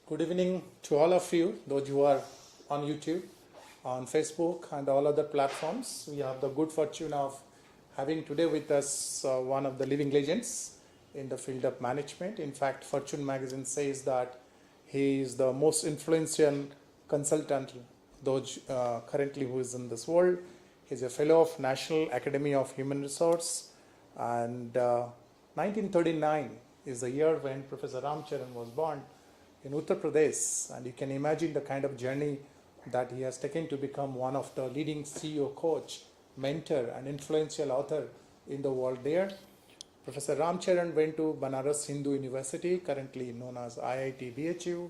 Good evening to all of you, those who are on YouTube, on Facebook, and all other platforms. We have the good fortune of having today with us one of the living legends in the field of management. In fact, Fortune magazine says that he is the most influential consultant those currently who is in this world. He's a fellow of National Academy of Human Resource, and 1939 is the year when Professor Charan was born in Uttar Pradesh, and you can imagine the kind of journey that he has taken to become one of the leading CEO coach, mentor, and influential author in the world there. Professor Charan went to Banaras Hindu University, currently known as MIT-WPU,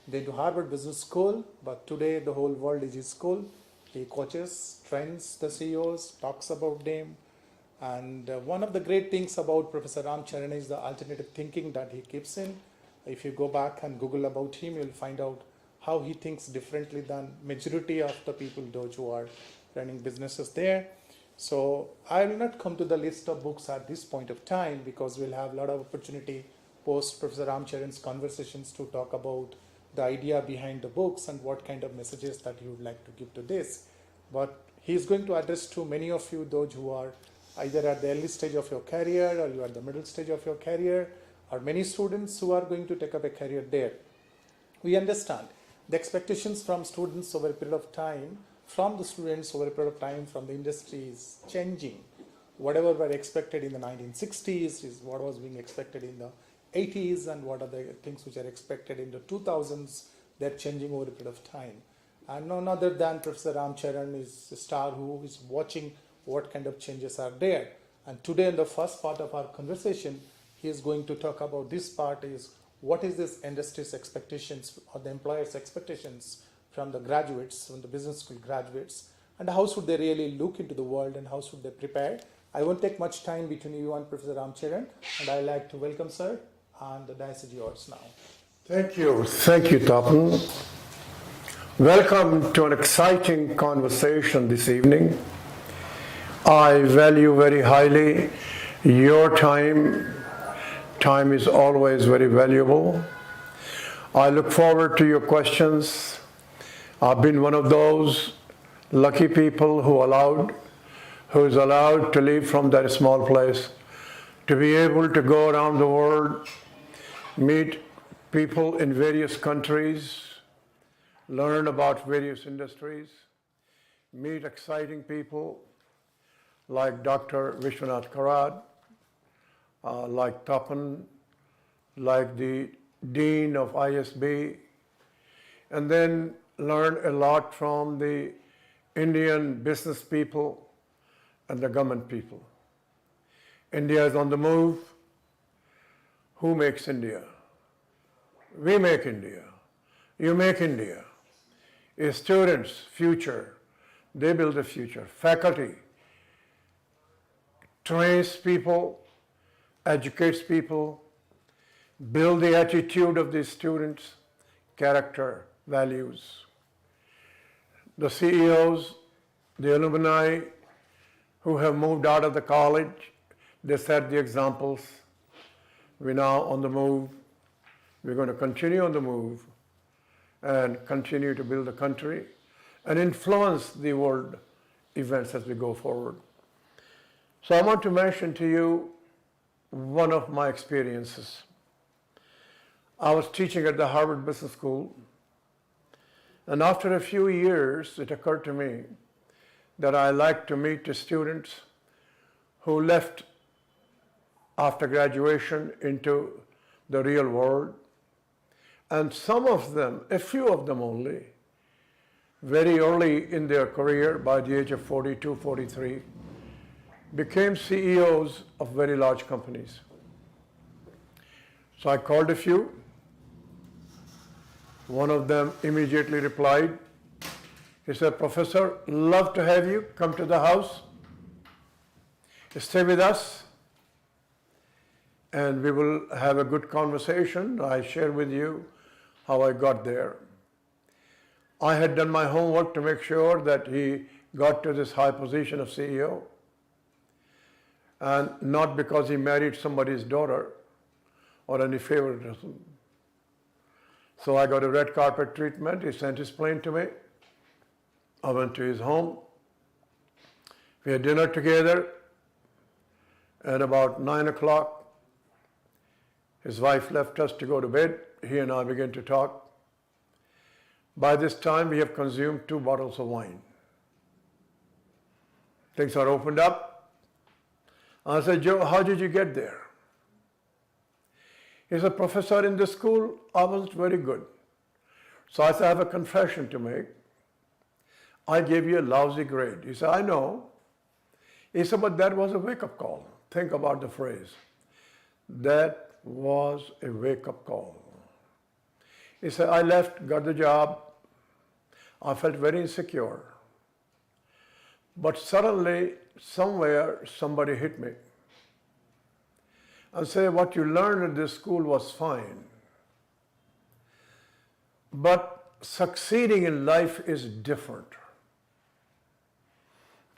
then to Harvard Business School, but today the whole world is his school. He coaches, trains the CEOs, talks about them, and one of the great things about Professor Charan is the alternative thinking that he keeps in. If you go back and Google about him, you'll find out how he thinks differently than majority of the people, those who are running businesses there. So I will not come to the list of books at this point of time because we'll have a lot of opportunity post Professor Charan's conversations to talk about the idea behind the books and what kind of messages that you would like to give to this. But he's going to address to many of you, those who are either at the early stage of your career or you are at the middle stage of your career, or many students who are going to take up a career there. We understand the expectations from students over a period of time, from the students over a period of time, from the industry is changing. Whatever were expected in the 1960s is what was being expected in the 80s, and what are the things which are expected in the 2000s. They're changing over a period of time. And none other than Professor Charan is a star who is watching what kind of changes are there. And today in the first part of our conversation, he is going to talk about this part is what is this industry's expectations or the employer's expectations from the graduates, from the business school graduates, and how should they really look into the world and how should they prepare. I won't take much time between you and Professor Charan, and I'd like to welcome sir, and the dais is yours now. Thank you, Tapan. Welcome to an exciting conversation this evening. I value very highly your time. Time is always very valuable. I look forward to your questions. I've been one of those lucky people who is allowed to leave from that small place, to be able to go around the world, meet people in various countries, learn about various industries, meet exciting people like Dr. Vishwanath Karad, like Tapan, like the Dean of ISB, and then learn a lot from the Indian business people and the government people. India is on the move. Who makes India? We make India. You make India. Students, future. They build the future. Faculty trains people, educates people, build the attitude of the students, character, values. The CEOs, the alumni who have moved out of the college, they set the examples. We're now on the move. We're going to continue on the move and continue to build the country and influence the world events as we go forward. So I want to mention to you one of my experiences. I was teaching at the Harvard Business School, and after a few years, it occurred to me that I like to meet the students who left after graduation into the real world. And some of them, a few of them only, very early in their career, by the age of 42, 43, became CEOs of very large companies. So I called a few. One of them immediately replied. He said, "Professor, love to have you come to the house. Stay with us, and we will have a good conversation. I share with you how I got there." I had done my homework to make sure that he got to this high position of CEO, and not because he married somebody's daughter or any favoritism. So I got a red carpet treatment. He sent his plane to me. I went to his home. We had dinner together. At about 9 o'clock, his wife left us to go to bed. He and I began to talk. By this time, we have consumed 2 bottles of wine. Things are opened up. I said, Joe, how did you get there? He said, Professor, in the school, I wasn't very good. So I said, I have a confession to make. I gave you a lousy grade. He said, I know. He said, but that was a wake-up call. Think about the phrase. That was a wake-up call. He said, I left, got the job. I felt very insecure. But suddenly, somewhere, somebody hit me and said, what you learned in this school was fine. But succeeding in life is different.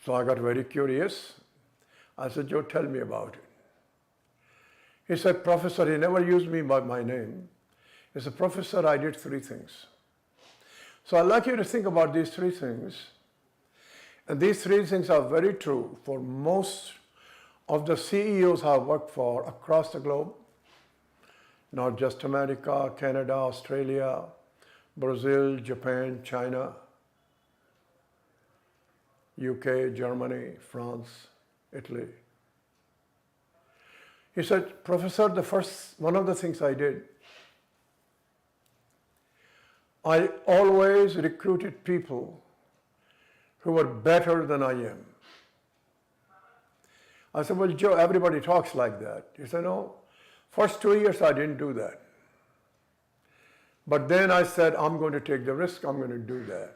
So I got very curious. I said, Joe, tell me about it. He said, Professor, he never used me by my name. He said, Professor, I did 3 things. So I'd like you to think about these 3 things. And these 3 things are very true for most of the CEOs I've worked for across the globe, not just America, Canada, Australia, Brazil, Japan, China, UK, Germany, France, Italy. He said, Professor, one of the things I did, I always recruited people who were better than I am. I said, well, Joe, everybody talks like that. He said, no, first 2 years I didn't do that. But then I said, I'm going to take the risk, I'm going to do that.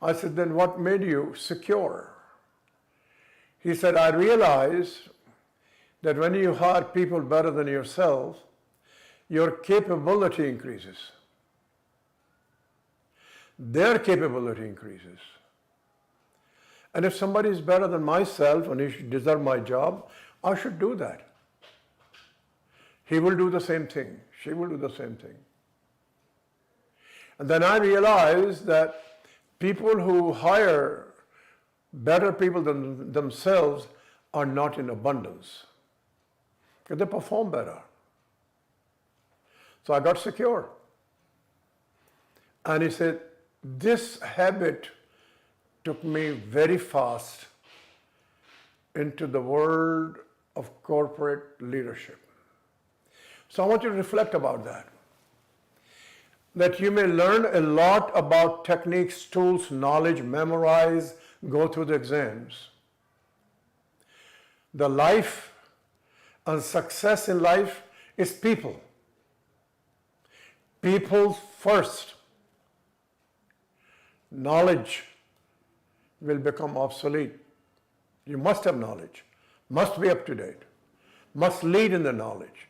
I said, then what made you secure? He said, I realized that when you hire people better than yourself, your capability increases. Their capability increases. And if somebody is better than myself and he should deserve my job, I should do that. He will do the same thing. She will do the same thing. And then I realized that people who hire better people than themselves are not in abundance. Because they perform better. So I got secure. And he said, this habit took me very fast into the world of corporate leadership. So I want you to reflect about that. That you may learn a lot about techniques, tools, knowledge, memorize, go through the exams. The life and success in life is people. People first. Knowledge will become obsolete. You must have knowledge, must be up to date, must lead in the knowledge,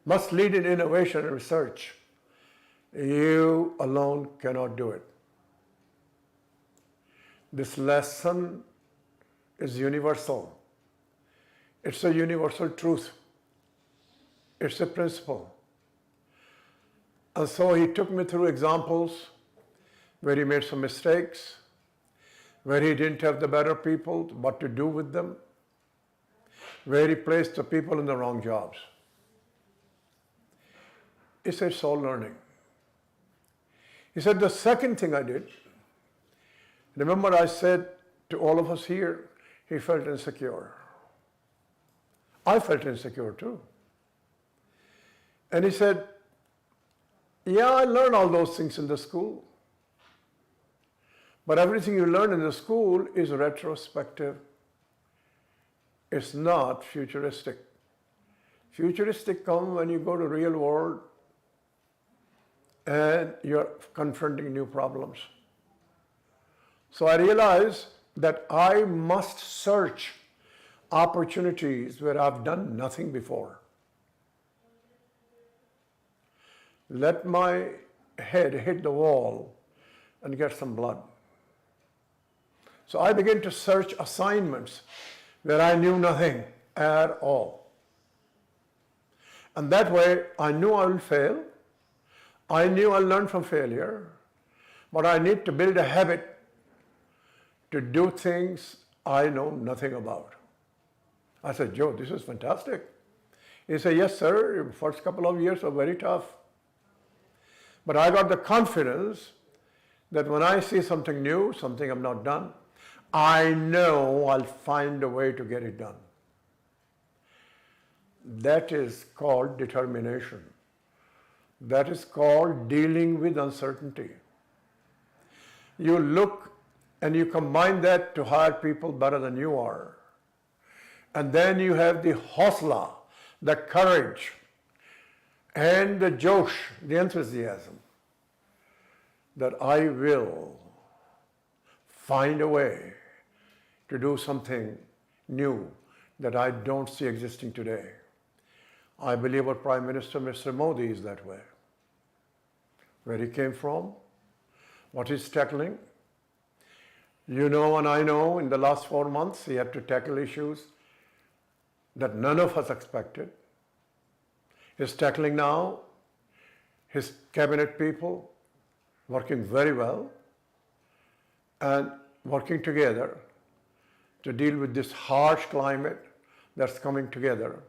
must lead in innovation and research. You alone cannot do it. This lesson is universal. It's a universal truth. It's a principle. And so he took me through examples where he made some mistakes, where he didn't have the better people, what to do with them, where he placed the people in the wrong jobs. He said, it's all learning. He said, the second thing I did, remember I said to all of us here, he felt insecure. I felt insecure too. And he said, yeah, I learned all those things in the school. But everything you learn in the school is retrospective. It's not futuristic. Futuristic comes when you go to real world and you're confronting new problems. So I realized that I must search opportunities where I've done nothing before. Let my head hit the wall and get some blood. So I began to search assignments where I knew nothing at all. And that way I knew I will fail, I knew I learned from failure, but I need to build a habit to do things I know nothing about. I said, Joe, this is fantastic. He said, yes, sir, first couple of years were very tough. But I got the confidence that when I see something new, something I've not done, I know I'll find a way to get it done. That is called determination. That is called dealing with uncertainty. You look and you combine that to hire people better than you are. And then you have the hosla, the courage, and the josh, the enthusiasm, that I will find a way to do something new that I don't see existing today. I believe our Prime Minister, Mr. Modi, is that way. Where he came from, what he's tackling. You know and I know in the last 4 months he had to tackle issues that none of us expected. He's tackling now, his cabinet people working very well and working together to deal with this harsh climate that's coming together.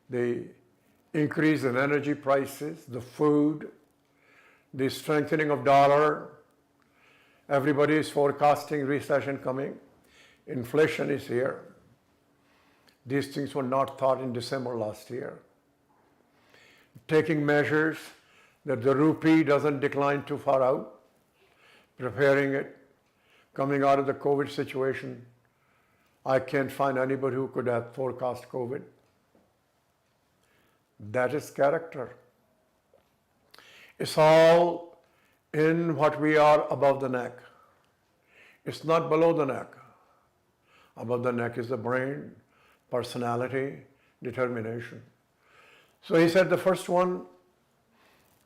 The increase in energy prices, the food, the strengthening of dollar. Everybody is forecasting recession coming. Inflation is here. These things were not thought in December last year. Taking measures that the rupee doesn't decline too far out, preparing it, coming out of the COVID situation. I can't find anybody who could have forecast COVID. That is character. It's all in what we are above the neck. It's not below the neck. Above the neck is the brain, personality, determination. So he said the first one,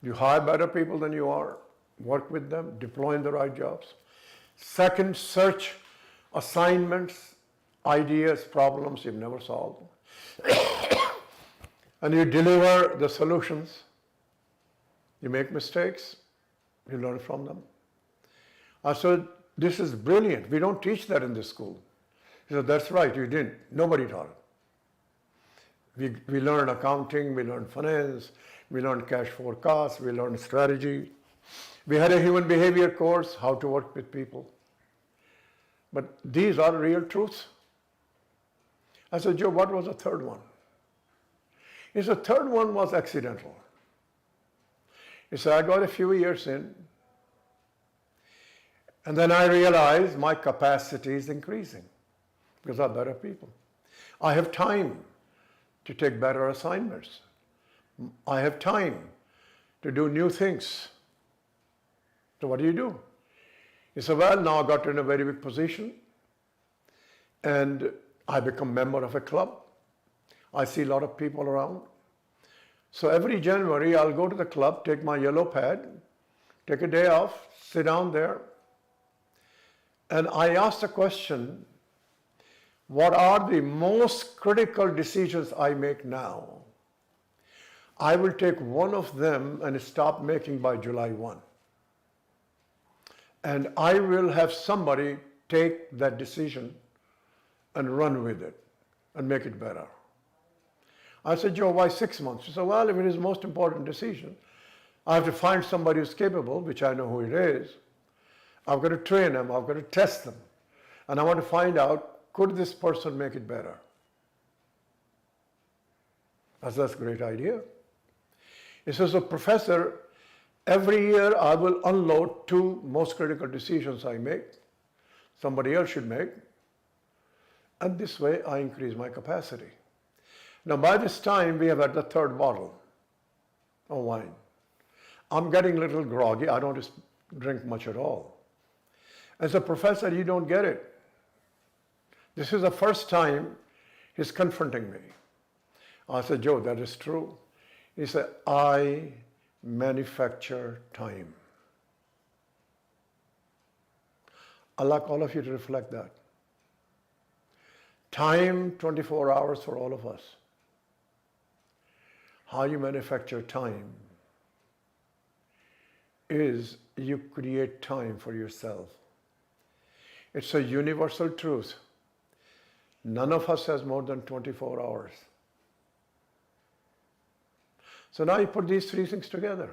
you hire better people than you are, work with them, deploy in the right jobs. Second, search assignments, ideas, problems you've never solved. And you deliver the solutions. You make mistakes, you learn from them. I said, this is brilliant. We don't teach that in this school. He said, that's right, you didn't. Nobody taught it. We learned accounting, we learned finance, we learned cash forecast, we learned strategy. We had a human behavior course, how to work with people. But these are real truths. I said, Joe, what was the third one? He said, the third one was accidental. He said, I got a few years in, and then I realized my capacity is increasing because I have better people. I have time to take better assignments. I have time to do new things. So what do? He said, well, now I got in a very big position, and I become member of a club. I see a lot of people around. So every January, I'll go to the club, take my yellow pad, take a day off, sit down there, and I ask the question, what are the most critical decisions I make now? I will take one of them and stop making by July 1. And I will have somebody take that decision and run with it and make it better. I said, Joe, why 6 months? He said, well, if it is the most important decision, I have to find somebody who's capable, which I know who it is. I've got to train them, I've got to test them. And I want to find out, could this person make it better? I said, that's a great idea. He says, so professor, every year I will unload 2 most critical decisions I make, somebody else should make, and this way I increase my capacity. Now by this time we have had the 3rd bottle of wine. I'm getting a little groggy, I don't drink much at all. I said, professor, you don't get it. This is the first time he's confronting me. I said, Joe, that is true. He said, I manufacture time. I'd like all of you to reflect that. Time, 24 hours for all of us. How you manufacture time. is you create time for yourself. It's a universal truth. None of us has more than 24 hours. So now you put these three things together.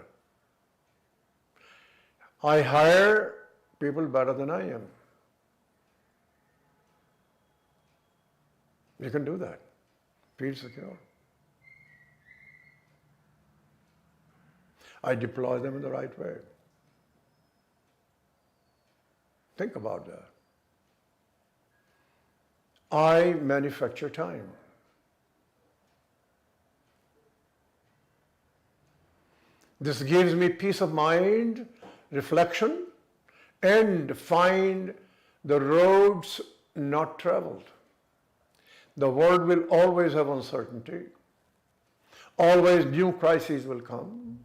I hire people better than I am. You can do that. Feel secure. I deploy them in the right way. Think about that. I manufacture time. This gives me peace of mind, reflection, and find the roads not traveled. The world will always have uncertainty. Always new crises will come.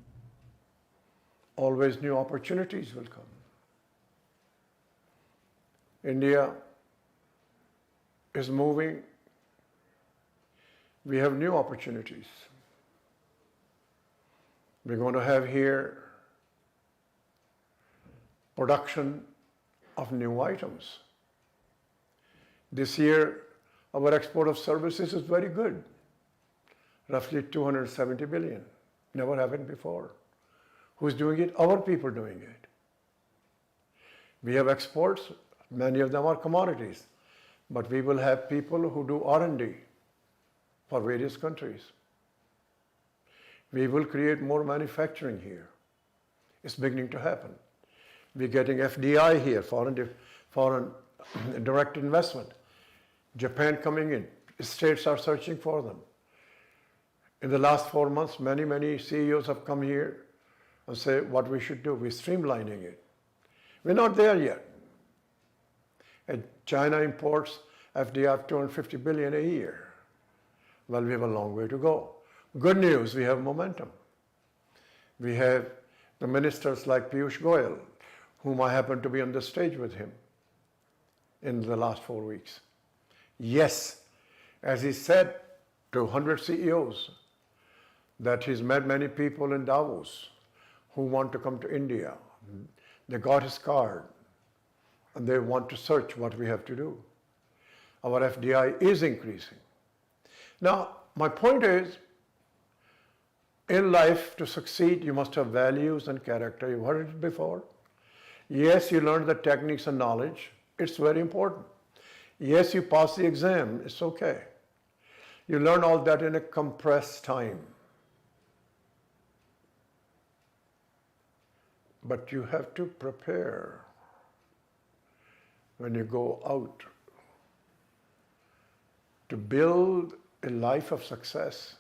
Always new opportunities will come. India is moving. We have new opportunities. We're going to have here production of new items. This year, our export of services is very good, roughly 270 billion. Never happened before. Who's doing it? Our people doing it. We have exports, many of them are commodities, but we will have people who do R&D for various countries. We will create more manufacturing here. It's beginning to happen. We're getting FDI here, foreign direct investment. Japan coming in. States are searching for them. In the last 4 months, many CEOs have come here and say what we should do. We're streamlining it. We're not there yet. And China imports FDI of 250 billion a year. Well, we have a long way to go. Good news, we have momentum. We have the ministers like Piyush Goyal, whom I happened to be on the stage with him in the last 4 weeks. Yes, as he said to 100 CEOs, that he's met many people in Davos who want to come to India. They got his card and they want to search what we have to do. Our FDI is increasing. Now, my point is, in life, to succeed, you must have values and character. You've heard it before. Yes, you learn the techniques and knowledge. It's very important. Yes, you pass the exam. It's okay. You learn all that in a compressed time. But you have to prepare when you go out to build a life of success,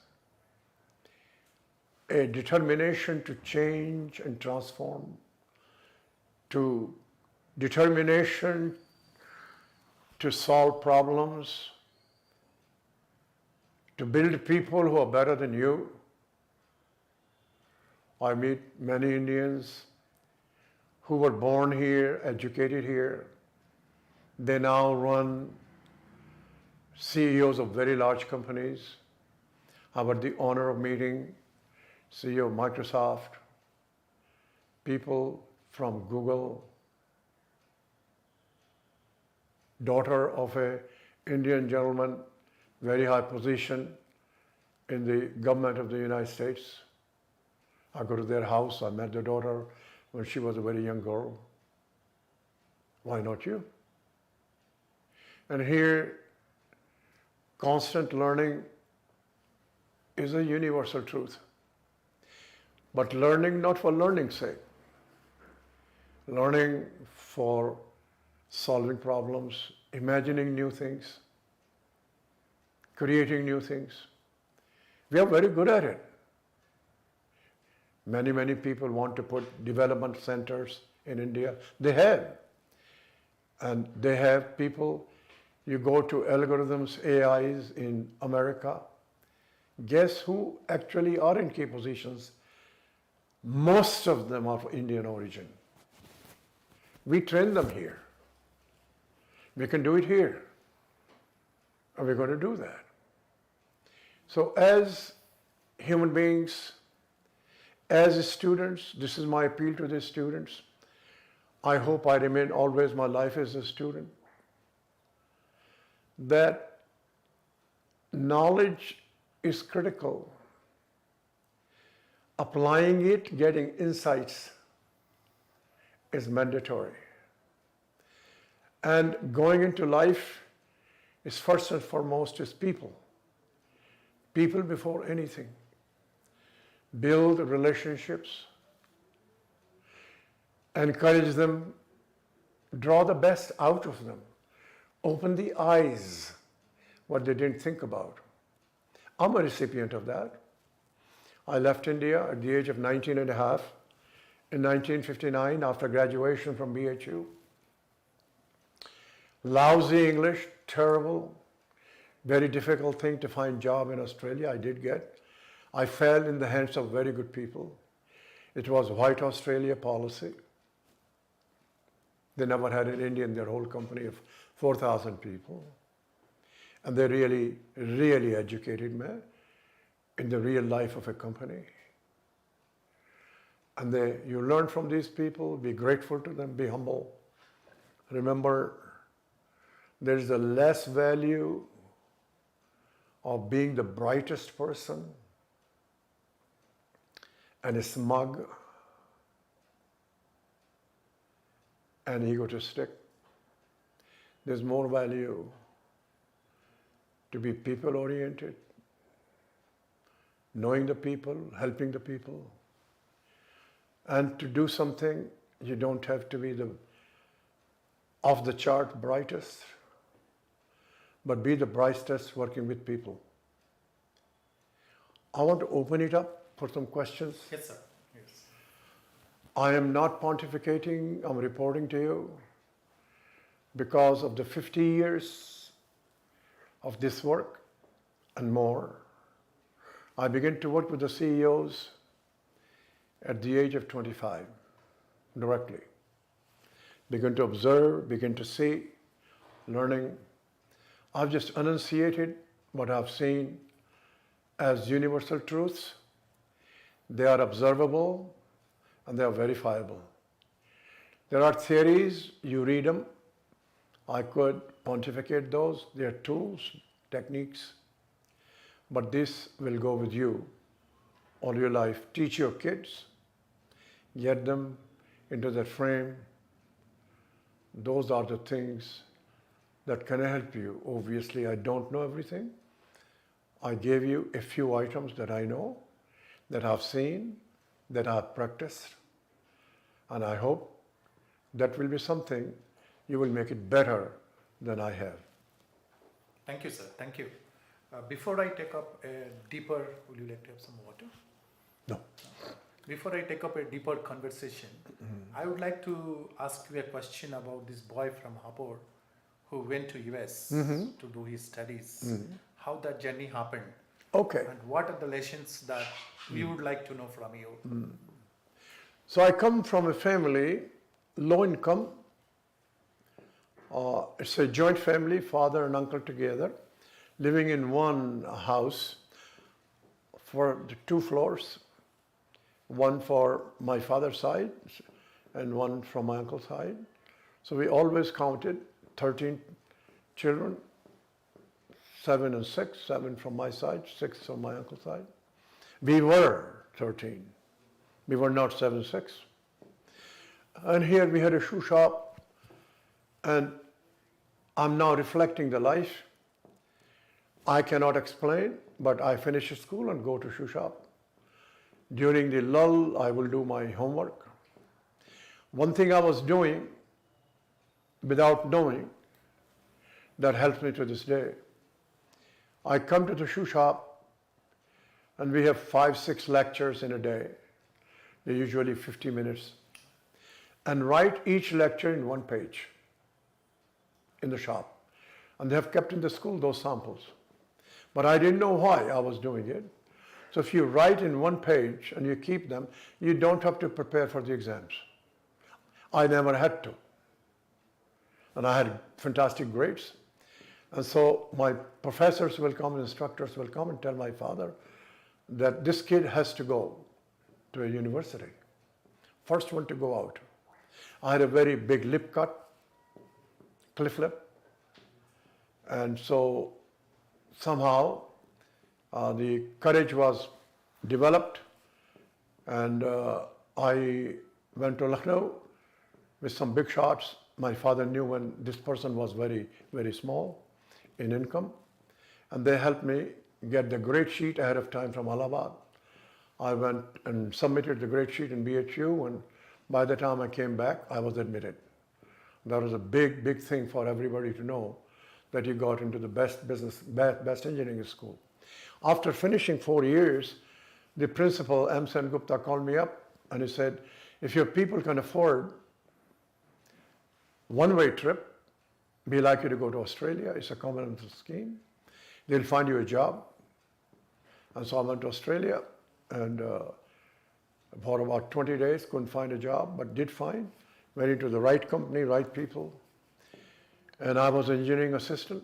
a determination to change and transform, to determination to solve problems, to build people who are better than you. I meet many Indians who were born here, educated here. They now run CEOs of very large companies. I had the honor of meeting CEO of Microsoft, people from Google, daughter of an Indian gentleman, very high position in the government of the United States. I go to their house, I met their daughter when she was a very young girl. Why not you? And here, constant learning is a universal truth. But learning not for learning's sake. Learning for solving problems, imagining new things, creating new things. We are very good at it. Many people want to put development centers in India. They have. And they have people, you go to algorithms, AIs in America. Guess who actually are in key positions? Most of them are of Indian origin. We train them here. We can do it here. And we're going to do that. So as human beings, As students, this is my appeal to the students. I hope I remain always my life as a student. That knowledge is critical. Applying it, getting insights is mandatory. And going into life is first and foremost is people. People before anything. Build relationships, encourage them, draw the best out of them, open the eyes, what they didn't think about. I'm a recipient of that. I left India at the age of 19 and a half in 1959 after graduation from BHU. Lousy English, terrible, very difficult thing to find job in Australia. I did get. I fell in the hands of very good people. It was White Australia policy. They never had an Indian in their whole company of 4,000 people. And they really, really educated me in the real life of a company. And you learn from these people, be grateful to them, be humble. Remember, there is a less value of being the brightest person and smug and egotistic. There's more value to be people-oriented, knowing the people, helping the people. And to do something, you don't have to be the off-the-chart brightest, but be the brightest working with people. I want to open it up for some questions. Yes, sir. Yes. I am not pontificating, I'm reporting to you because of the 50 years of this work and more. I began to work with the CEOs at the age of 25, directly. Began to observe, begin to see, learning. I've just enunciated what I've seen as universal truths. They are observable and they are verifiable. There are theories, you read them. I could pontificate those. They are tools, techniques. But this will go with you all your life. Teach your kids, get them into that frame. Those are the things that can help you. Obviously, I don't know everything. I gave you a few items that I know, that I've seen, that I've practiced. And I hope that will be something you will make it better than I have. Thank you, sir. Thank you. Before I take up a deeper, would you like to have some water? No. Before I take up a deeper conversation, I would like to ask you a question about this boy from Hapur who went to US to do his studies. How that journey happened. Okay. And what are the lessons that we would like to know from you? So I come from a family, low income. It's a joint family, father and uncle together, living in one house for the 2 floors, one for my father's side and one from my uncle's side. So we always counted 13 children, 7 and 6, 7 from my side, 6 from my uncle's side. We were 13. We were not 7, 6. And here we had a shoe shop, and I'm now reflecting the life. I cannot explain, but I finish school and go to shoe shop. During the lull, I will do my homework. One thing I was doing without knowing that helps me to this day. I come to the shoe shop and we have 5, 6 lectures in a day. They're usually 50 minutes. And write each lecture in 1 page in the shop. And they have kept in the school those samples. But I didn't know why I was doing it. So if you write in 1 page and you keep them, you don't have to prepare for the exams. I never had to. And I had fantastic grades. And so my professors will come, instructors will come and tell my father that this kid has to go to a university. First one to go out. I had a very big lip cut, cliff lip, and so somehow the courage was developed, and I went to Lucknow with some big shots. My father knew when this person was very, very small in income, and they helped me get the grade sheet ahead of time from Allahabad. I went and submitted the grade sheet in BHU, and by the time I came back, I was admitted. That was a big, big thing for everybody to know, that you got into the best engineering school. After finishing 4 years, the principal, M. Sen Gupta, called me up and he said, if your people can afford one-way trip, we like you to go to Australia. It's a comprehensive scheme. They'll find you a job. And so I went to Australia, and for about 20 days, couldn't find a job, but did find. Went into the right company, right people. And I was engineering assistant.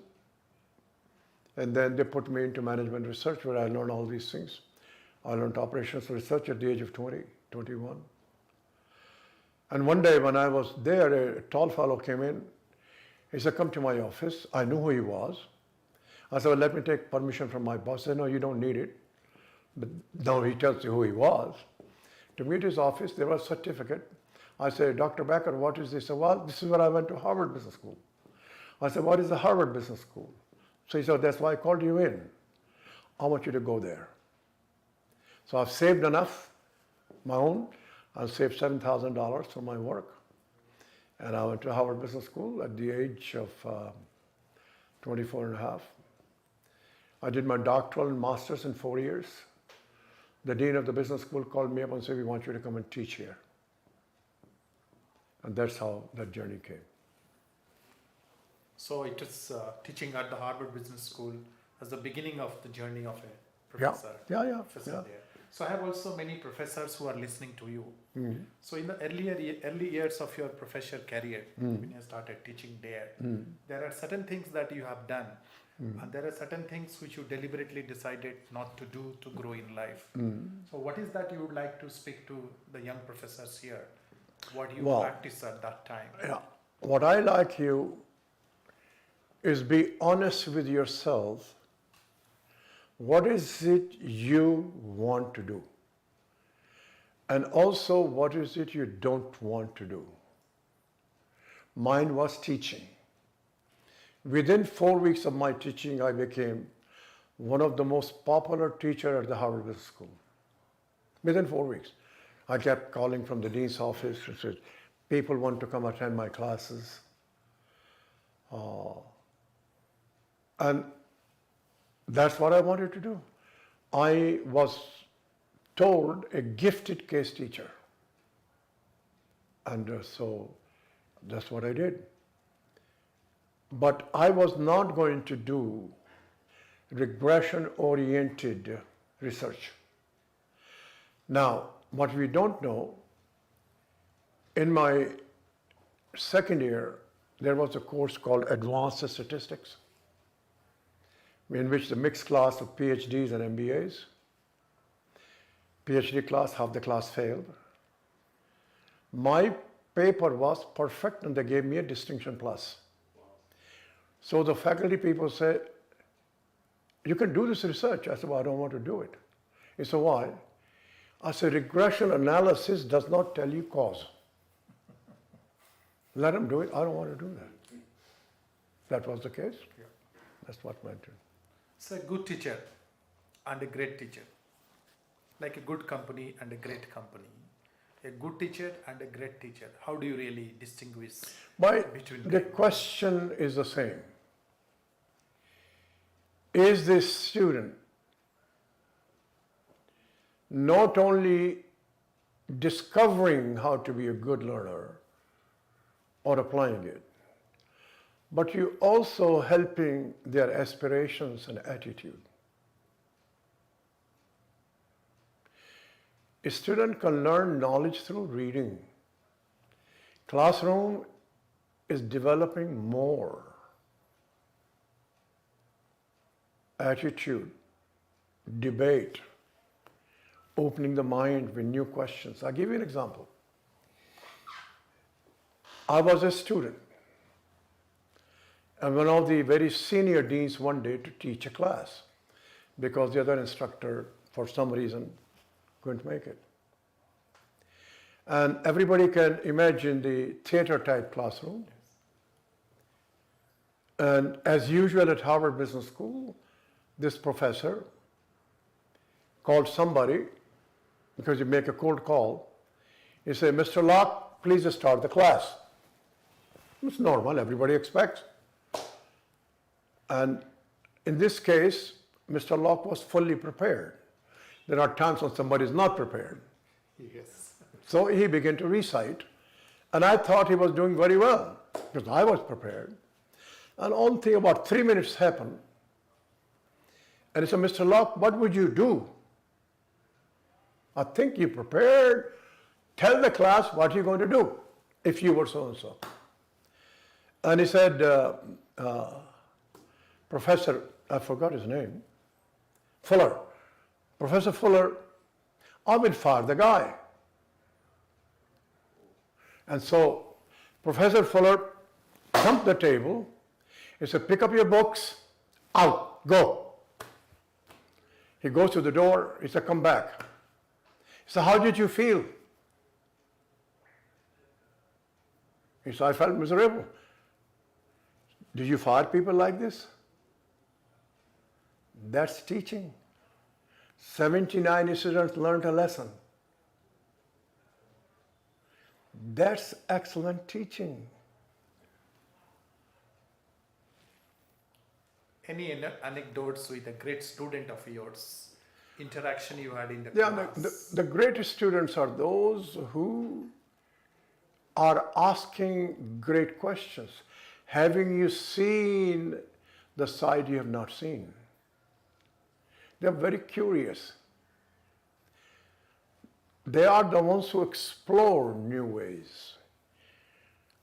And then they put me into management research, where I learned all these things. I learned operations research at the age of 20, 21. And one day when I was there, a tall fellow came in. He said, come to my office. I knew who he was. I said, well, let me take permission from my boss. He said, no, you don't need it. But now he tells you who he was. To meet his office, there was a certificate. I said, Dr. Becker, what is this? He said, well, this is where I went to Harvard Business School. I said, what is the Harvard Business School? So he said, that's why I called you in. I want you to go there. So I've saved enough, my own. I've saved $7,000 for my work. And I went to Harvard Business School at the age of 24 and a half. I did my doctoral and master's in 4 years. The dean of the business school called me up and said, we want you to come and teach here. And that's how that journey came. So it is teaching at the Harvard Business School as the beginning of the journey of a professor. Yeah. Professor there. So I have also many professors who are listening to you. Mm-hmm. So in the early years of your professional career, when you started teaching there, there are certain things that you have done. And there are certain things which you deliberately decided not to do to grow in life. So what is that you would like to speak to the young professors here? What you practiced at that time? Yeah. What I like you is be honest with yourself. What is it you want to do? And also, what is it you don't want to do? Mine was teaching. Within 4 weeks of my teaching, I became one of the most popular teachers at the Harvard Business School. Within 4 weeks. I kept calling from the dean's office and said, people want to come attend my classes. And that's what I wanted to do. I was told a gifted case teacher. And so that's what I did. But I was not going to do regression-oriented research. Now, what we don't know, in my second year, there was a course called Advanced Statistics, in which the mixed class of PhDs and MBAs, PhD class, half the class failed. My paper was perfect and they gave me a distinction plus. So the faculty people said, you can do this research. I said, well, I don't want to do it. He said, why? I said, regression analysis does not tell you cause. Let them do it. I don't want to do that. That was the case. Yeah. That's what meant it. It's a good teacher and a great teacher. Like a good company and a great company. A good teacher and a great teacher. How do you really distinguish between them? The question is the same. Is this student not only discovering how to be a good learner or applying it, but you also helping their aspirations and attitude? A student can learn knowledge through reading. Classroom is developing more. Attitude, debate, opening the mind with new questions. I'll give you an example. I was a student, and one of the very senior deans one day to teach a class because the other instructor, for some reason, couldn't make it. And everybody can imagine the theater type classroom. And as usual at Harvard Business School, this professor called somebody, because you make a cold call, he said, "Mr. Locke, please start the class." It's normal, everybody expects. And in this case, Mr. Locke was fully prepared. There are times when somebody is not prepared. Yes. So he began to recite, and I thought he was doing very well, because I was prepared. And only thing about 3 minutes happened, and he said, "Mr. Locke, what would you do? I think you prepared. Tell the class what you're going to do if you were so-and-so." And he said, Professor, I forgot his name, Fuller. Professor Fuller, I will fire the guy. And so Professor Fuller thumped the table. He said, "Pick up your books, out, go." He goes to the door. He said, "Come back." He said, "How did you feel?" He said, "I felt miserable." "Do you fire people like this?" That's teaching. 79 students learned a lesson. That's excellent teaching. Any anecdotes with a great student of yours? Interaction you had in the Yeah, class? the greatest students are those who are asking great questions. Having you seen the side you have not seen? They're very curious. They are the ones who explore new ways.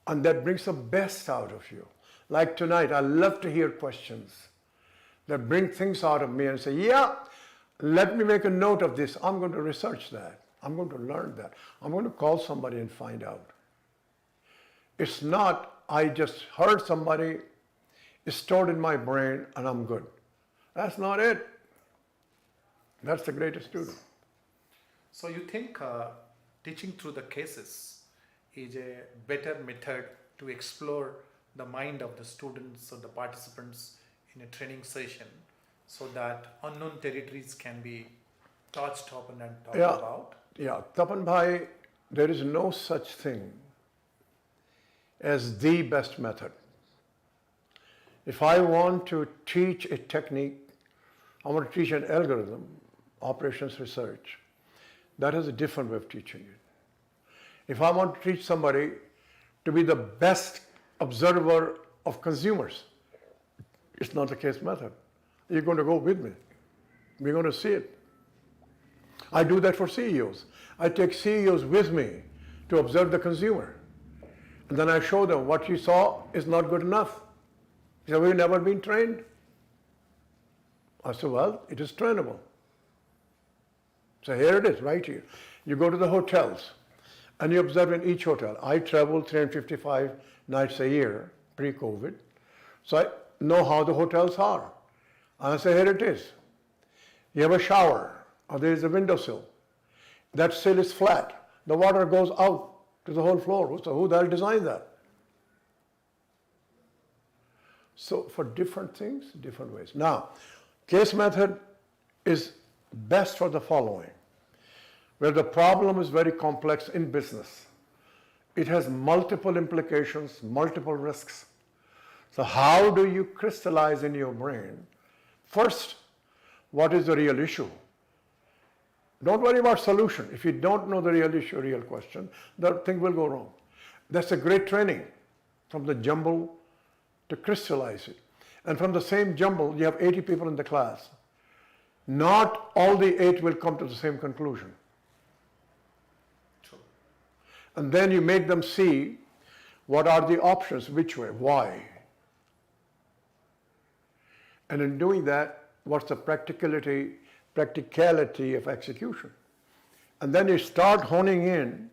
And that brings the best out of you. Like tonight, I love to hear questions that bring things out of me and say, "Yeah, let me make a note of this. I'm going to research that. I'm going to learn that. I'm going to call somebody and find out." It's not, I just heard somebody, it's stored in my brain and I'm good. That's not it. That's the greatest student. So you think teaching through the cases is a better method to explore the mind of the students or the participants in a training session so that unknown territories can be touched upon and talked about? Yeah, Tapan Bhai, there is no such thing as the best method. If I want to teach a technique, I want to teach an algorithm, operations research, that is a different way of teaching it. If I want to teach somebody to be the best observer of consumers, it's not the case method. You're going to go with me. We're going to see it. I do that for CEOs. I take CEOs with me to observe the consumer. And then I show them what you saw is not good enough. They say, "We've never been trained." I said, "Well, it is trainable." So here it is, right here. You go to the hotels and you observe in each hotel. I travel 355 nights a year, pre-COVID. So I know how the hotels are. And I say, here it is. You have a shower, or there is a windowsill. That sill is flat. The water goes out to the whole floor. So who the hell designed that? So for different things, different ways. Now, case method is best for the following. Where the problem is very complex in business. It has multiple implications, multiple risks. So how do you crystallize in your brain, first, what is the real issue? Don't worry about solution. If you don't know the real issue, real question, the thing will go wrong. That's a great training, from the jumble to crystallize it. And from the same jumble, you have 80 people in the class. Not all the 8 will come to the same conclusion. True. And then you make them see what are the options, which way, why. And in doing that, what's the practicality of execution? And then you start honing in,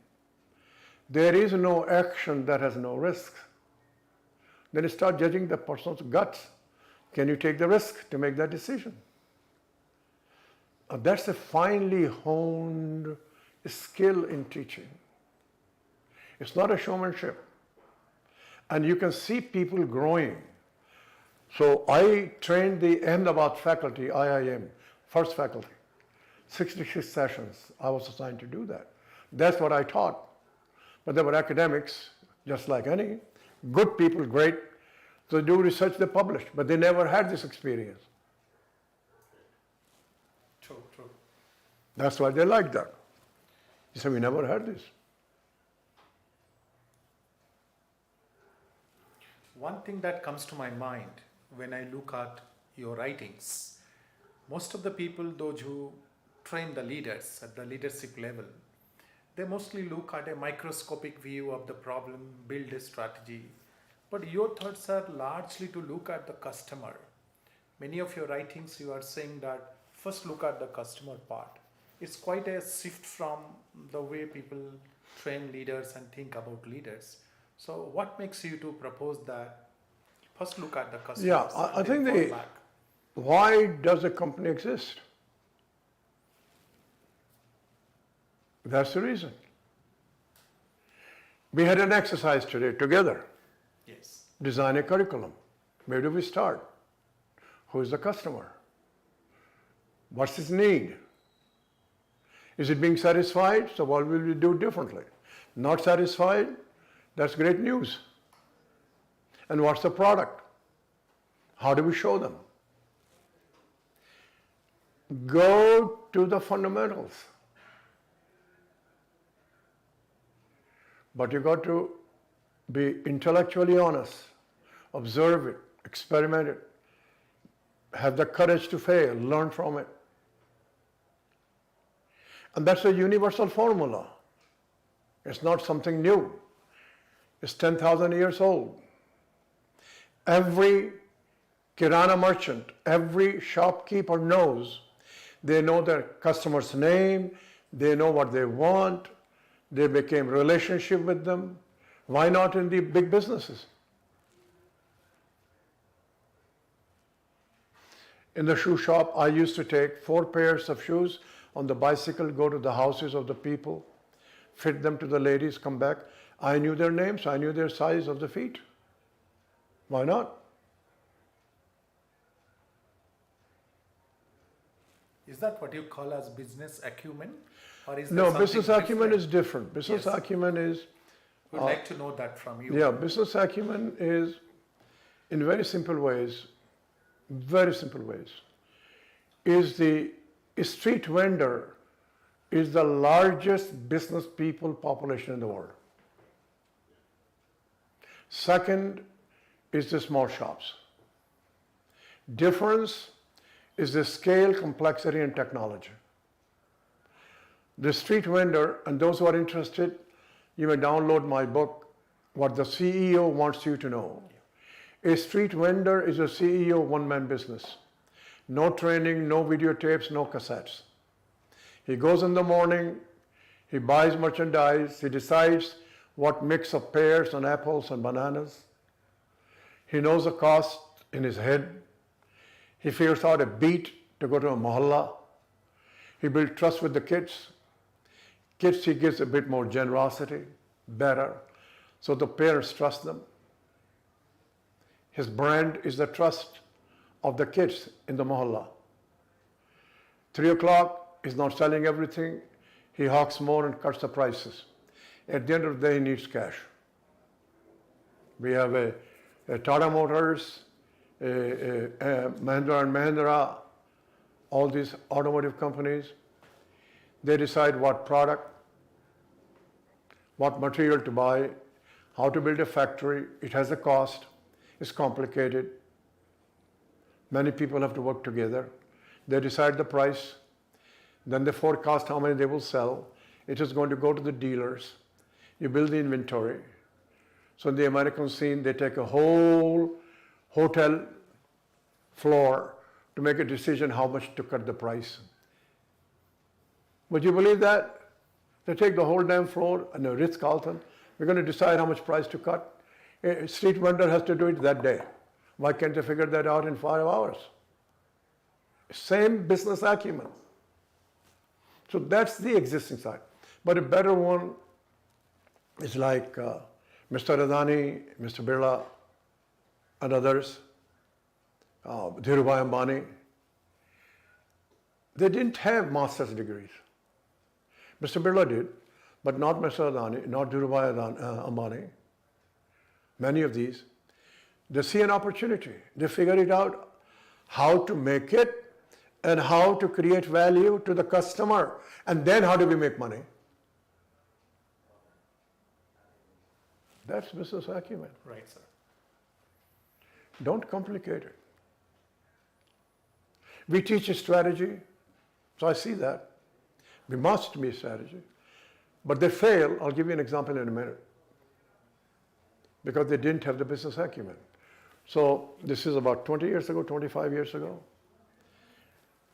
there is no action that has no risk. Then you start judging the person's guts. Can you take the risk to make that decision? That's a finely honed skill in teaching. It's not a showmanship. And you can see people growing. So I trained the Ahmedabad faculty, IIM, first faculty. 66 sessions, I was assigned to do that. That's what I taught. But they were academics, just like any. Good people, great. So they do research, they publish, but they never had this experience. True, true. That's why they like that. They say, we never had this. One thing that comes to my mind when I look at your writings, most of the people, those who train the leaders at the leadership level, they mostly look at a microscopic view of the problem, build a strategy. But your thoughts are largely to look at the customer. Many of your writings, you are saying that first look at the customer part. It's quite a shift from the way people train leaders and think about leaders. So what makes you to propose that first look at the customer? Yeah, I think why does a company exist? That's the reason. We had an exercise today together. Yes. Design a curriculum. Where do we start? Who is the customer? What's his need? Is it being satisfied? So what will we do differently? Not satisfied? That's great news. And what's the product? How do we show them? Go to the fundamentals. But you got to be intellectually honest, observe it, experiment it, have the courage to fail, learn from it. And that's a universal formula. It's not something new. It's 10,000 years old. Every kirana merchant, every shopkeeper knows. They know their customer's name, they know what they want, they became relationship with them. Why not in the big businesses? In the shoe shop, I used to take 4 pairs of shoes on the bicycle, go to the houses of the people, fit them to the ladies, come back. I knew their names, I knew their size of the feet. Why not? Is that what you call as business acumen? Or is No, there business something acumen different? is different. Business Yes. acumen is, We'd like to know that from you. yeah, business acumen is, in very simple ways, is the street vendor is the largest business people population in the world. Second is the small shops. Difference is the scale, complexity, and technology. The street vendor, and those who are interested, you may download my book, What the CEO Wants You to Know. A street vendor is a CEO one-man business. No training, no videotapes, no cassettes. He goes in the morning, he buys merchandise, he decides what mix of pears and apples and bananas. He knows the cost in his head. He figures out a beat to go to a mohalla. He builds trust with the kids. Kids, he gives a bit more generosity, better, so the parents trust them. His brand is the trust of the kids in the mohalla. 3 o'clock, he's not selling everything. He hawks more and cuts the prices. At the end of the day, he needs cash. We have a Tata Motors, a Mahindra and Mahindra, all these automotive companies. They decide what product, what material to buy, how to build a factory. It has a cost. It's complicated. Many people have to work together. They decide the price. Then they forecast how many they will sell. It is going to go to the dealers. You build the inventory. So in the American scene, they take a whole hotel floor to make a decision how much to cut the price. Would you believe that? They take the whole damn floor and a Ritz-Carlton. We're going to decide how much price to cut. A street vendor has to do it that day. Why can't they figure that out in 5 hours? Same business acumen. So that's the existing side. But a better one is like Mr. Adani, Mr. Birla, and others, Dhirubhai Ambani. They didn't have master's degrees. Mr. Birla did, but not Mr. Adani, not Dhirubhai Ambani. Many of these, they see an opportunity. They figure it out how to make it and how to create value to the customer. And then how do we make money? That's business acumen. Right, sir. Don't complicate it. We teach a strategy, so I see that. We must be a strategy. But they fail, I'll give you an example in a minute, because they didn't have the business acumen. So this is about 20 years ago, 25 years ago.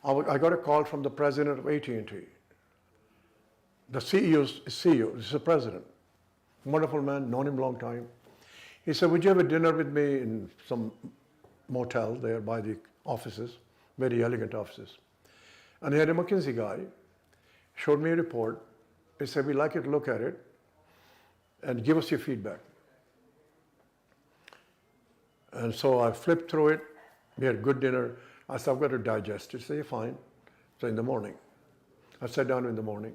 I got a call from the president of AT&T. The CEO, this is the president. Wonderful man, known him a long time. He said, would you have a dinner with me in some motel there by the offices, very elegant offices. And he had a McKinsey guy, showed me a report. He said, we'd like you to look at it and give us your feedback. And so I flipped through it. We had a good dinner. I said, I've got to digest it. He said, you're fine. So in the morning, I sat down in the morning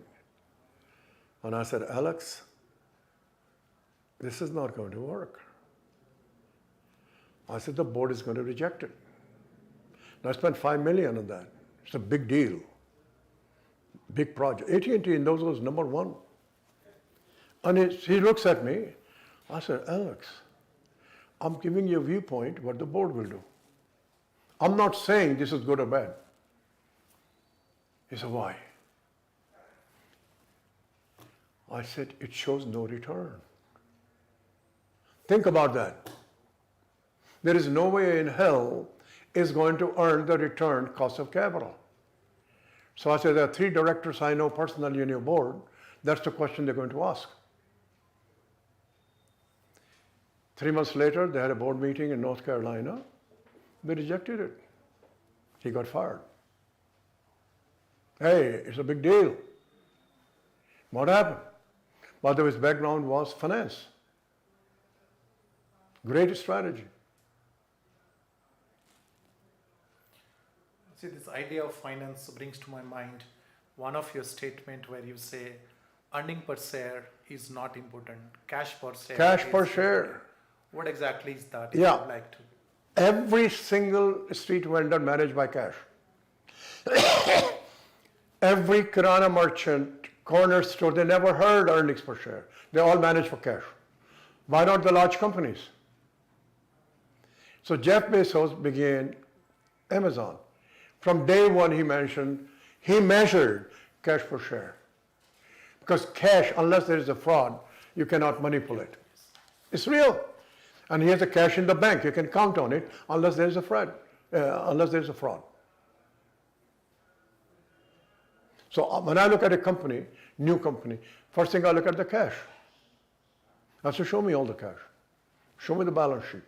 and I said, Alex, this is not going to work. I said, the board is going to reject it. And I spent $5 million on that. It's a big deal. Big project. AT&T in those was number one. And he looks at me. I said, Alex, I'm giving you a viewpoint what the board will do. I'm not saying this is good or bad. He said, why? I said, it shows no return. Think about that. There is no way in hell is going to earn the return cost of capital. So I said, there are 3 directors I know personally in your board. That's the question they're going to ask. 3 months later, they had a board meeting in North Carolina. They rejected it. He got fired. Hey, it's a big deal. What happened? By the way, his background was finance. Great strategy. See, this idea of finance brings to my mind one of your statement where you say earning per share is not important. Cash per share. Cash per is share. important. What exactly is that? If Yeah. you'd like to. Every single street vendor managed by cash. Every kirana merchant, corner store, they never heard earnings per share. They all manage for cash. Why not the large companies? So Jeff Bezos began Amazon. From day one he measured cash per share. Because cash, unless there is a fraud, you cannot manipulate. It's real. And he has the cash in the bank. You can count on it unless there is a fraud. So when I look at a company, new company, first thing I look at the cash. I say, show me all the cash. Show me the balance sheet.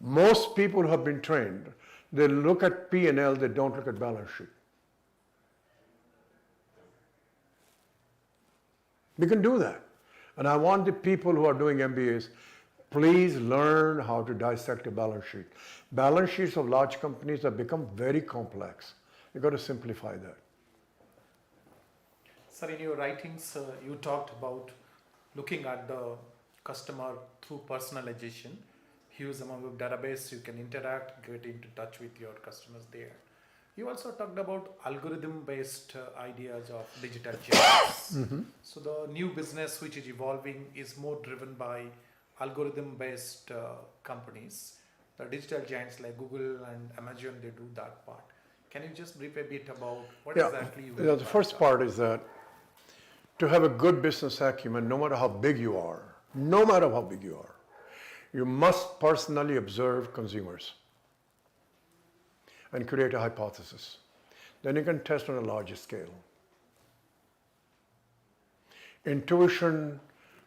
Most people who have been trained, they look at P&L, they don't look at balance sheet. We can do that. And I want the people who are doing MBAs, please learn how to dissect a balance sheet. Balance sheets of large companies have become very complex. You've got to simplify that. Sir, in your writings, you talked about looking at the customer through personalization. Huge amount of database, you can interact, get into touch with your customers there. You also talked about algorithm-based ideas of digital giants. So the new business which is evolving is more driven by algorithm-based companies. The digital giants like Google and Amazon, they do that part. Can you just brief a bit about what exactly you mean? The first part is that to have a good business acumen, no matter how big you are, you must personally observe consumers and create a hypothesis. Then you can test on a larger scale. Intuition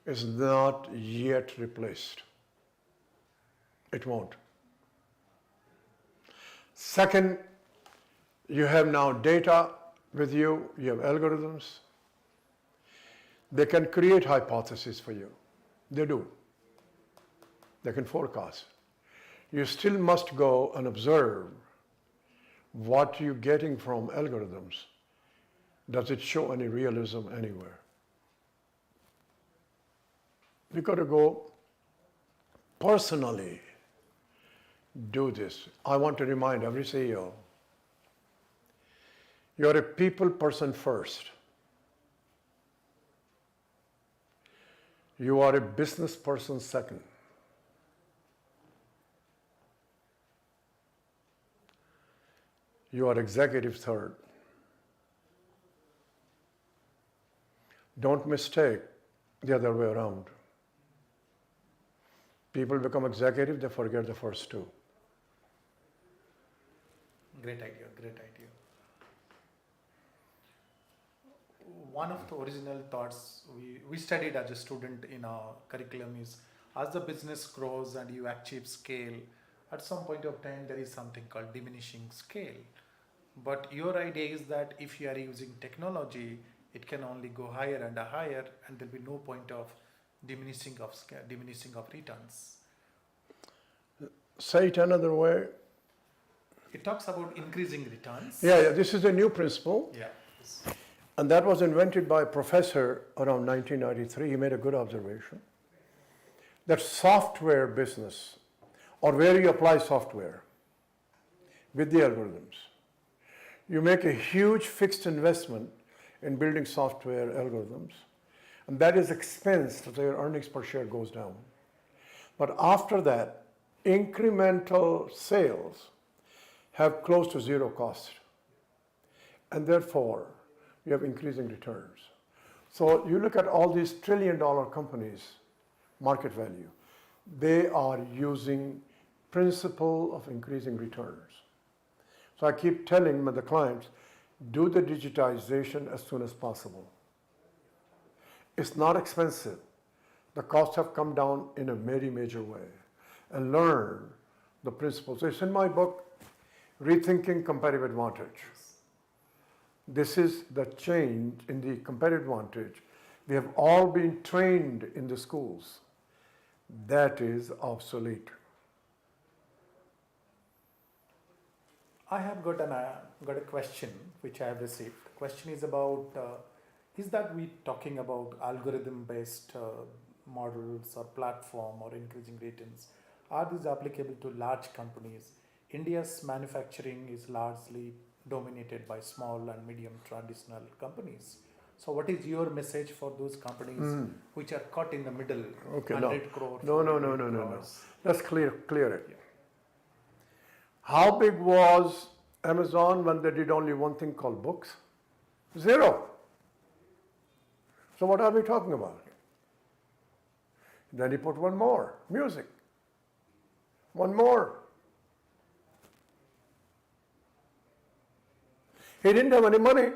is not yet replaced. It won't. Second, you have now data with you, you have algorithms. They can create hypotheses for you. They do. They can forecast. You still must go and observe what you're getting from algorithms. Does it show any realism anywhere? You got to go personally do this. I want to remind every CEO, you're a people person first. You are a business person second. You are executive third. Don't mistake the other way around. People become executive, they forget the first two. Great idea, great idea. One of the original thoughts we studied as a student in our curriculum is, as the business grows and you achieve scale, at some point of time there is something called diminishing scale. But your idea is that if you are using technology, it can only go higher and higher, and there will be no point of diminishing of scale, diminishing of returns. Say it another way. It talks about increasing returns. Yeah, this is a new principle. Yeah. And that was invented by a professor around 1993. He made a good observation. That software business, or where you apply software with the algorithms, you make a huge fixed investment in building software algorithms, and that is expense, so your earnings per share goes down. But after that, incremental sales have close to zero cost, and therefore you have increasing returns. So you look at all these trillion-dollar companies, market value, they are using principle of increasing returns. So I keep telling the clients, do the digitization as soon as possible. It's not expensive. The costs have come down in a very major way. And learn the principles. It's in my book, Rethinking Competitive Advantage. This is the change in the competitive advantage. We have all been trained in the schools. That is obsolete. I have got a question which I have received. The question is about, is that we talking about algorithm-based models or platform or increasing returns? Are these applicable to large companies? India's manufacturing is largely dominated by small and medium traditional companies. So what is your message for those companies which are caught in the middle? Okay, 100 crore. No. Let's clear it. Yeah. How big was Amazon when they did only one thing called books? Zero. So what are we talking about? Then he put one more, music. One more. He didn't have any money.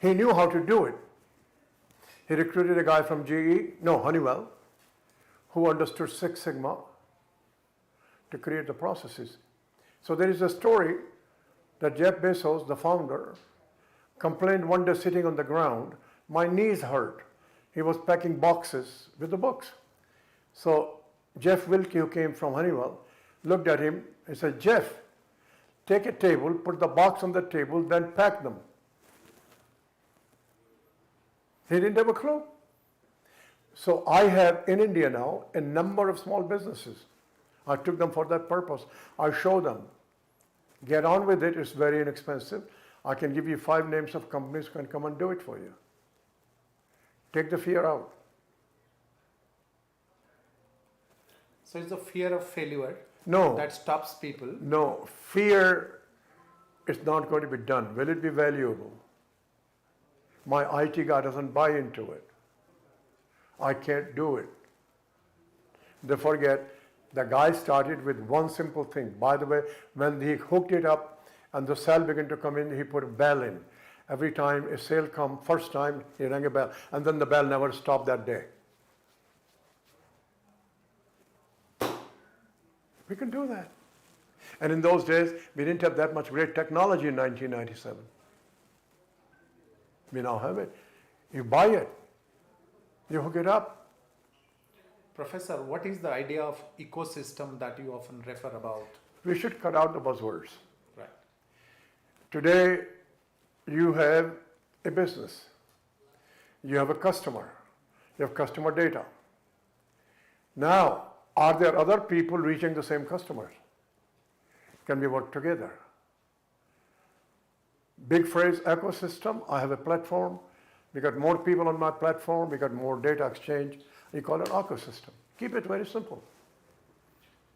He knew how to do it. He recruited a guy from Honeywell, who understood Six Sigma to create the processes. So there is a story that Jeff Bezos, the founder, complained one day sitting on the ground, my knees hurt. He was packing boxes with the books. So Jeff Wilke, who came from Honeywell, looked at him and said, Jeff, take a table, put the box on the table, then pack them. He didn't have a clue. So I have in India now a number of small businesses. I took them for that purpose. I show them. Get on with it. It's very inexpensive. I can give you 5 names of companies who can come and do it for you. Take the fear out. So it's the fear of failure No. that stops people. No. Fear is not going to be done. Will it be valuable? My IT guy doesn't buy into it. I can't do it. They forget the guy started with one simple thing. By the way, when he hooked it up and the cell began to come in, he put a bell in. Every time a sale comes, first time he rang a bell, and then the bell never stopped that day. We can do that. And in those days, we didn't have that much great technology in 1997. We now have it. You buy it. You hook it up. Professor, what is the idea of ecosystem that you often refer about? We should cut out the buzzwords. Right. Today, you have a business. You have a customer. You have customer data. Now, are there other people reaching the same customers? Can we work together? Big phrase, ecosystem. I have a platform. We got more people on my platform. We got more data exchange. We call it ecosystem. Keep it very simple.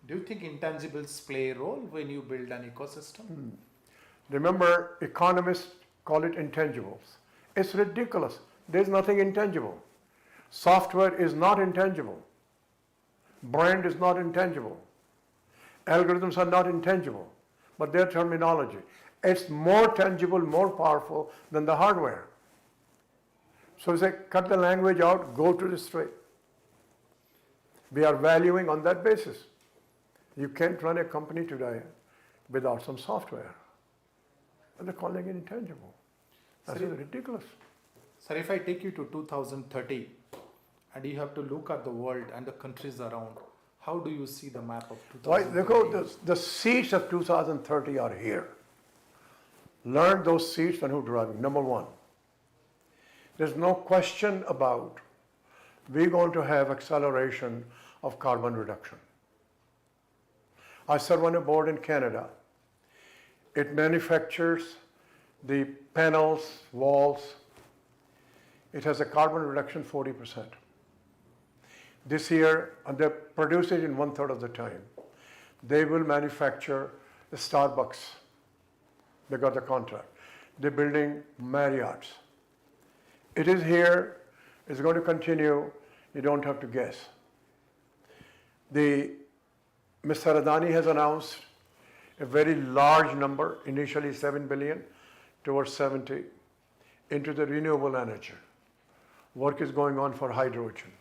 Do you think intangibles play a role when you build an ecosystem? Remember, economists call it intangibles. It's ridiculous. There's nothing intangible. Software is not intangible. Brand is not intangible. Algorithms are not intangible, but their terminology. It's more tangible, more powerful than the hardware. So we say, cut the language out, go to the straight. We are valuing on that basis. You can't run a company today without some software. And they're calling it intangible. That's ridiculous. Sir, if I take you to 2030 and you have to look at the world and the countries around, how do you see the map of 2030? The seeds of 2030 are here. Learn those seeds when you're driving. Number one, there's no question about we're going to have acceleration of carbon reduction. I serve on a board in Canada. It manufactures the panels, walls. It has a carbon reduction 40%. This year, and they produce it in 1/3 of the time. They will manufacture the Starbucks. They got the contract. They're building Marriotts. It is here. It's going to continue. You don't have to guess. Mr. Adani has announced a very large number, initially 7 billion, towards 70, into the renewable energy. Work is going on for hydrogen,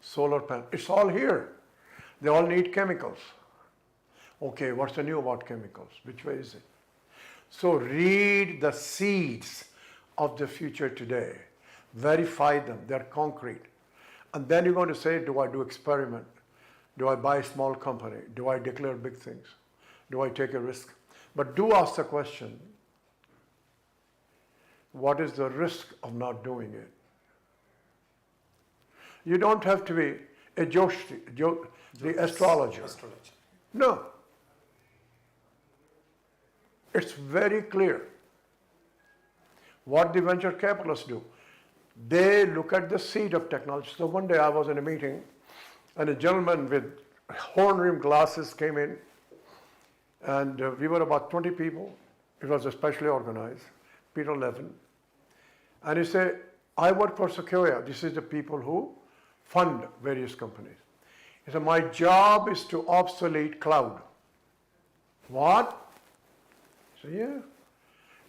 solar panel. It's all here. They all need chemicals. Okay, what's the new about chemicals? Which way is it? So read the seeds of the future today. Verify them. They're concrete. And then you're going to say, do I do experiment? Do I buy a small company? Do I declare big things? Do I take a risk? But do ask the question, what is the risk of not doing it? You don't have to be a the astrologer. No. It's very clear what the venture capitalists do. They look at the seed of technology. So one day I was in a meeting and a gentleman with horn-rimmed glasses came in, and we were about 20 people. It was especially organized, Peter Levin. And he said, I work for Sequoia. This is the people who fund various companies. He said, my job is to obsolete cloud. What? I said, yeah.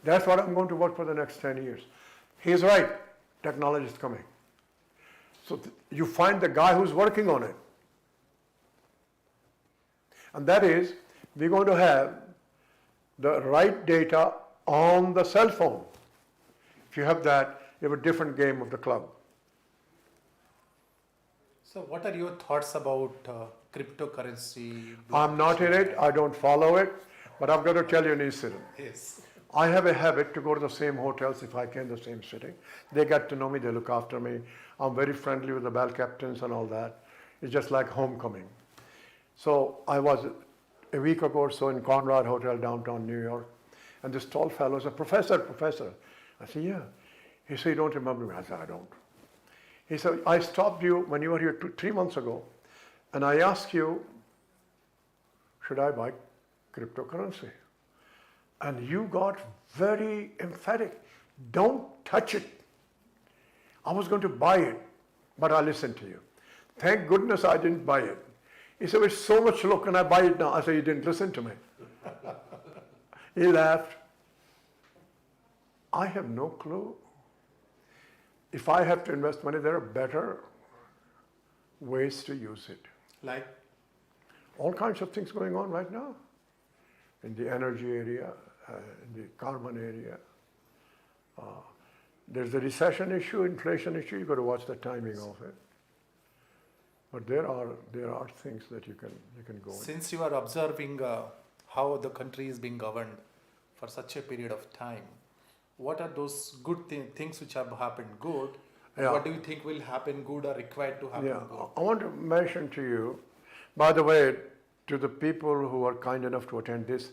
That's what I'm going to work for the next 10 years. He's right. Technology is coming. So you find the guy who's working on it. And that is, we're going to have the right data on the cell phone. If you have that, you have a different game of the cloud. So what are your thoughts about cryptocurrency? I'm not in it. I don't follow it. But I've got to tell you an incident. Yes. I have a habit to go to the same hotels if I can, the same city. They get to know me, they look after me. I'm very friendly with the bell captains and all that. It's just like homecoming. So I was a week ago or so in Conrad Hotel, downtown New York, and this tall fellow said, Professor. I said, yeah. He said, you don't remember me? I said, I don't. He said, I stopped you when you were here 3 months ago, and I asked you, should I buy cryptocurrency? And you got very emphatic. Don't touch it. I was going to buy it, but I listened to you. Thank goodness I didn't buy it. He said, it's so much low, can I buy it now? I said, you didn't listen to me. He laughed. I have no clue. If I have to invest money, there are better ways to use it. Like, All kinds of things going on right now in the energy area, in the carbon area. There's a recession issue, inflation issue. You've got to watch the timing of it. But there are things that you can go in. since you are observing how the country is being governed for such a period of time, what are those good things which have happened good? And Yeah. what do you think will happen good or required to happen Yeah, good? I want to mention to you, by the way, to the people who are kind enough to attend this,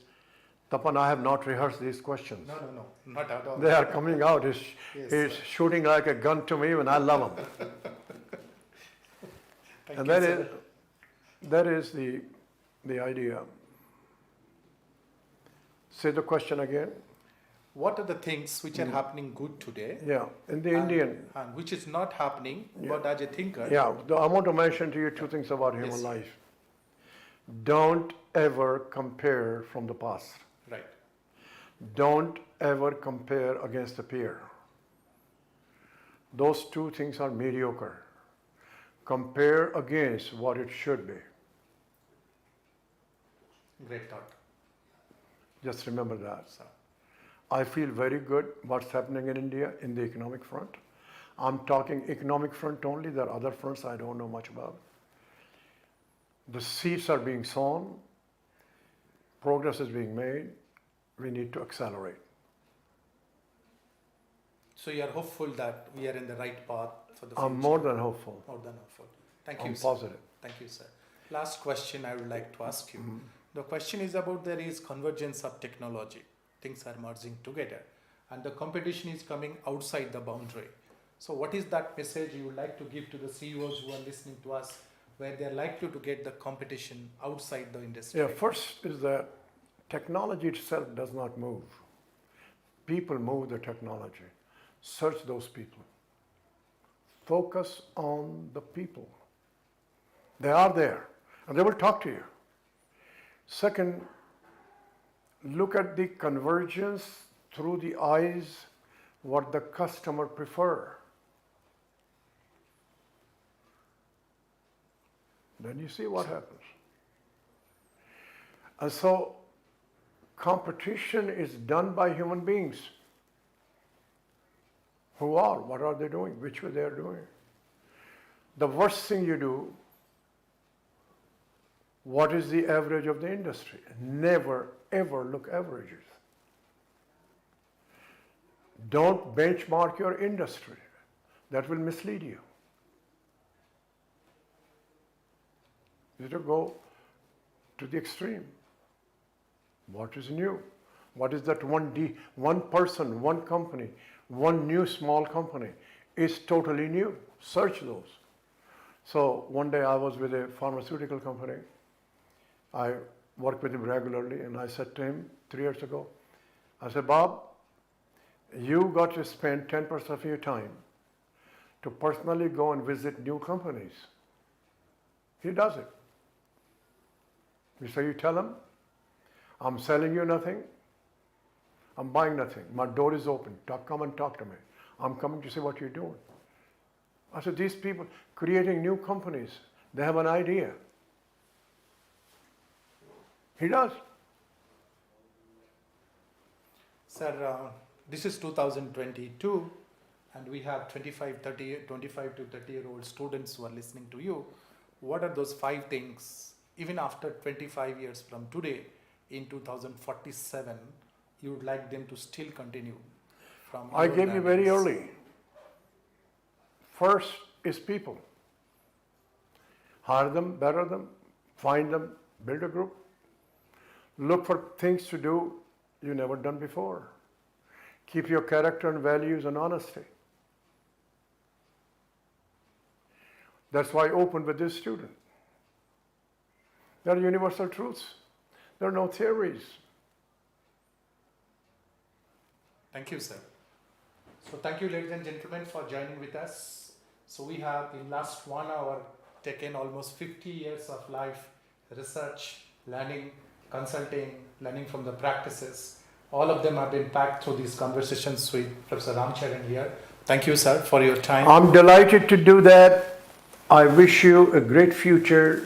Tapan, I have not rehearsed these questions. No, not at all. They are coming out. He's Yes, sir. shooting like a gun to me, and I love them. Thank And you, sir. that is the idea. Say the question again. What are the things which are happening good today? Yeah, in the Indian. And which is not happening, but as a thinker, Yeah, I want to mention to you two things about human Yes. life. Don't ever compare from the past. right. Don't ever compare against a peer. Those two things are mediocre. Compare against what it should be. Great thought. Just remember that. So, I feel very good what's happening in India in the economic front. I'm talking economic front only. There are other fronts I don't know much about. The seeds are being sown. Progress is being made. We need to accelerate. so you are hopeful that we are in the right path for the future? I'm more than hopeful. More than hopeful. Thank you, I'm sir. positive. Thank you, sir. Last question I would like to ask you. The question is about there is convergence of technology. Things are merging together and the competition is coming outside the boundary. So what is that message you would like to give to the CEOs who are listening to us where they are likely to get the competition outside the industry? Yeah, first is that technology itself does not move. People move the technology. Search those people. Focus on the people. They are there and they will talk to you. Second, look at the convergence through the eyes what the customer prefer. Then you see what happens. And so competition is done by human beings. Who are? What are they doing? Which way they are doing? The worst thing you do, what is the average of the industry? Never ever look averages. Don't benchmark your industry. That will mislead you. You have to go to the extreme. What is new? What is that one person, one company, one new small company is totally new? Search those. So one day I was with a pharmaceutical company. I work with him regularly and I said to him 3 years ago, I said, Bob, you got to spend 10% of your time to personally go and visit new companies. He does it. So you tell him, I'm selling you nothing, I'm buying nothing, my door is open, come and talk to me. I'm coming to see what you're doing. I said, these people creating new companies, they have an idea. He does. Sir, this is 2022 and we have 25 to 30-year-old students who are listening to you. What are those 5 things, even after 25 years from today, in 2047, you would like them to still continue? From I your gave you very learnings? early. First is people. Hire them, better them, find them, build a group. Look for things to do you never done before. Keep your character and values and honesty. That's why I opened with this student. There are universal truths. There are no theories. Thank you, sir. So thank you, ladies and gentlemen, for joining with us. So we have in last 1 hour taken almost 50 years of life, research, learning, consulting, learning from the practices, All of them have been packed through these conversations with Professor Charan here. Thank you, sir, for your time. I'm delighted to do that. I wish you a great future.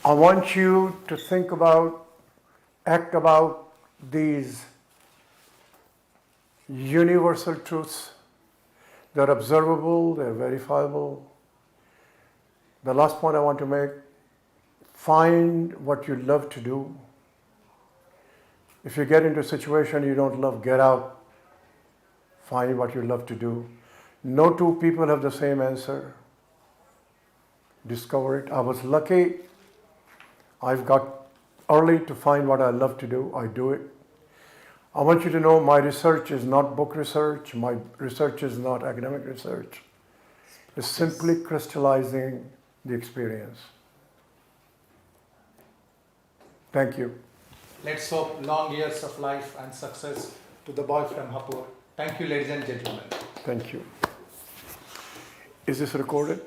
I want you to think about, act about these universal truths. They're observable, they're verifiable. The last point I want to make, find what you love to do. If you get into a situation you don't love, get out. Find what you love to do. No two people have the same answer. Discover it. I was lucky. I've got early to find what I love to do. I do it. I want you to know my research is not book research. My research is not academic research. It's simply crystallizing the experience. Thank you. Let's hope long years of life and success to the boy from Hapur. Thank you, ladies and gentlemen. Thank you. Is this recorded?